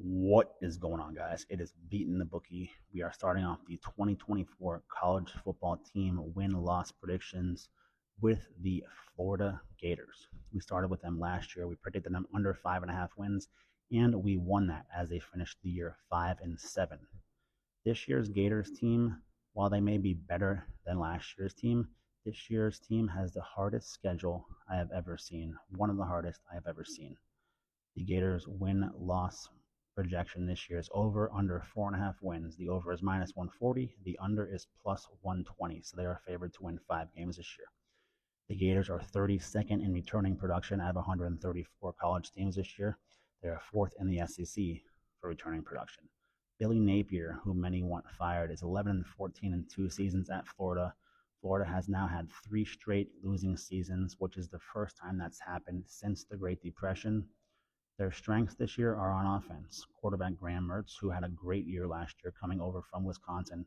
What is going on, guys? It is Beating the Bookie. We are starting off the 2024 college football team win-loss predictions with the Florida Gators. We started with them last year. We predicted them under 5.5 wins, and we won that as they finished the year 5-7. This year's Gators team, while they may be better than last year's team, this year's team has the hardest schedule I have ever seen. One of the hardest I have ever seen. The Gators win-loss projection this year is over under 4.5 wins. The over is minus 140. The under is plus 120. So they are favored to win 5 games this year. The Gators are 32nd in returning production out of 134 college teams this year. They are fourth in the SEC for returning production. Billy Napier, who many want fired, is 11-14 in 2 seasons at Florida. Florida has now had 3 straight losing seasons, which is the first time that's happened since the Great Depression. Their strengths this year are on offense. Quarterback Graham Mertz, who had a great year last year coming over from Wisconsin,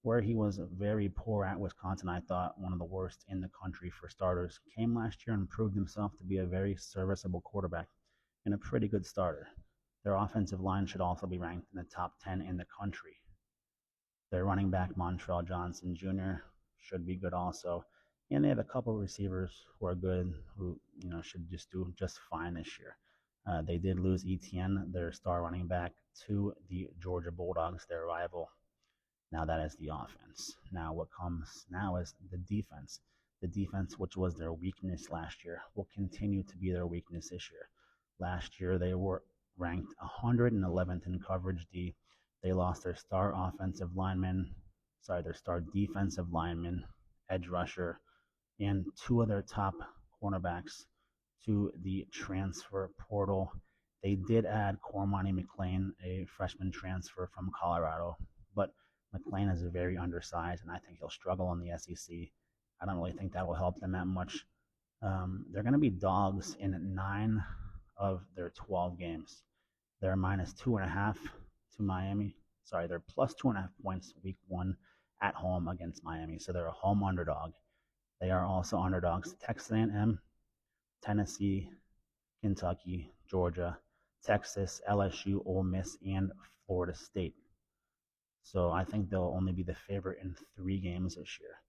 where he was very poor at Wisconsin, I thought one of the worst in the country for starters, came last year and proved himself to be a very serviceable quarterback and a pretty good starter. Their offensive line should also be ranked in the top 10 in the country. Their running back, Montrell Johnson Jr., should be good also. And they have a couple of receivers who are good, who should just do just fine this year. They did lose Etienne, their star running back, to the Georgia Bulldogs, their rival. Now that is the offense. Now what comes now is the defense. The defense, which was their weakness last year, will continue to be their weakness this year. Last year they were ranked 111th in coverage D. They lost their star defensive lineman, edge rusher, and 2 of their top cornerbacks to the transfer portal. They did add Cormani McClain, a freshman transfer from Colorado, but McClain is very undersized, and I think he'll struggle in the SEC. I don't really think that will help them that much. They're going to be dogs in 9 of their 12 games. They're minus 2.5 to Miami. Sorry, they're plus 2.5 points week 1 at home against Miami. So they're a home underdog. They are also underdogs to Texas A&M, Tennessee, Kentucky, Georgia, Texas, LSU, Ole Miss, and Florida State. So I think they'll only be the favorite in 3 games this year.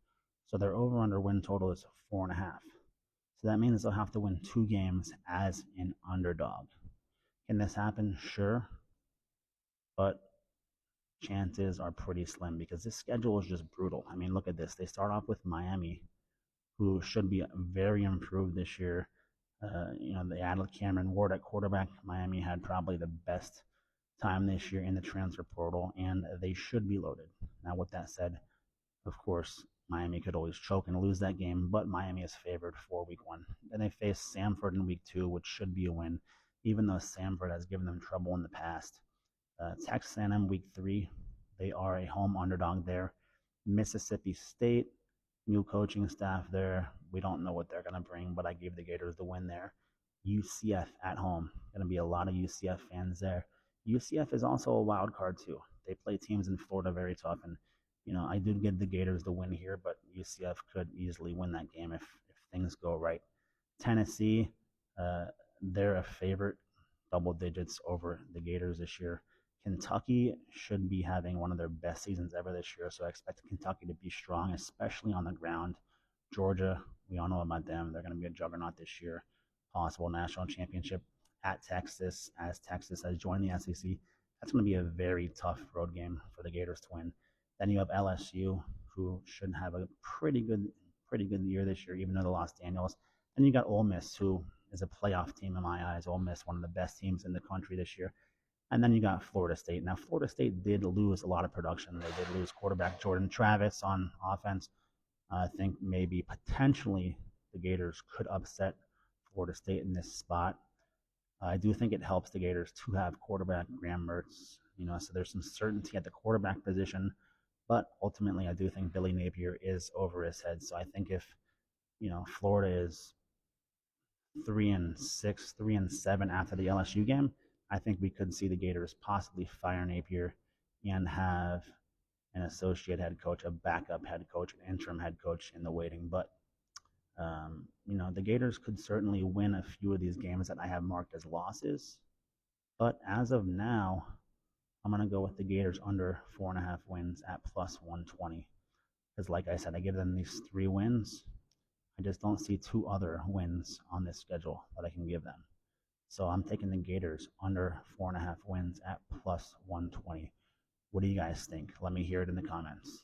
So their over-under win total is 4.5. So that means they'll have to win 2 games as an underdog. Can this happen? Sure. But chances are pretty slim because this schedule is just brutal. I mean, look at this. They start off with Miami, who should be very improved this year. They added Cameron Ward at quarterback. Miami had probably the best time this year in the transfer portal, and they should be loaded. Now, with that said, of course, Miami could always choke and lose that game, but Miami is favored for week 1. Then they face Samford in week 2, which should be a win, even though Samford has given them trouble in the past. Texas A&M week 3, they are a home underdog there. Mississippi State, new coaching staff there. We don't know what they're going to bring, but I gave the Gators the win there. UCF at home. Going to be a lot of UCF fans there. UCF is also a wild card too. They play teams in Florida very tough, and I did give the Gators the win here, but UCF could easily win that game if things go right. Tennessee, they're a favorite, double digits over the Gators this year. Kentucky should be having one of their best seasons ever this year, so I expect Kentucky to be strong, especially on the ground. Georgia, we all know about them. They're going to be a juggernaut this year. Possible national championship at Texas, as Texas has joined the SEC. That's going to be a very tough road game for the Gators to win. Then you have LSU, who should have a pretty good year this year, even though they lost Daniels. Then you got Ole Miss, who is a playoff team in my eyes. Ole Miss, one of the best teams in the country this year. And then you got Florida State. Now, Florida State did lose a lot of production. They did lose quarterback Jordan Travis on offense. I think maybe potentially the Gators could upset Florida State in this spot. I do think it helps the Gators to have quarterback Graham Mertz, so there's some certainty at the quarterback position. But ultimately, I do think Billy Napier is over his head. So I think if, Florida is 3-6, 3-7 after the LSU game, I think we could see the Gators possibly fire Napier and have an associate head coach, a backup head coach, an interim head coach in the waiting. But, the Gators could certainly win a few of these games that I have marked as losses. But as of now, I'm going to go with the Gators under 4.5 wins at plus 120. Because, like I said, I give them these 3 wins. I just don't see 2 other wins on this schedule that I can give them. So I'm taking the Gators under 4.5 wins at plus 120. What do you guys think? Let me hear it in the comments.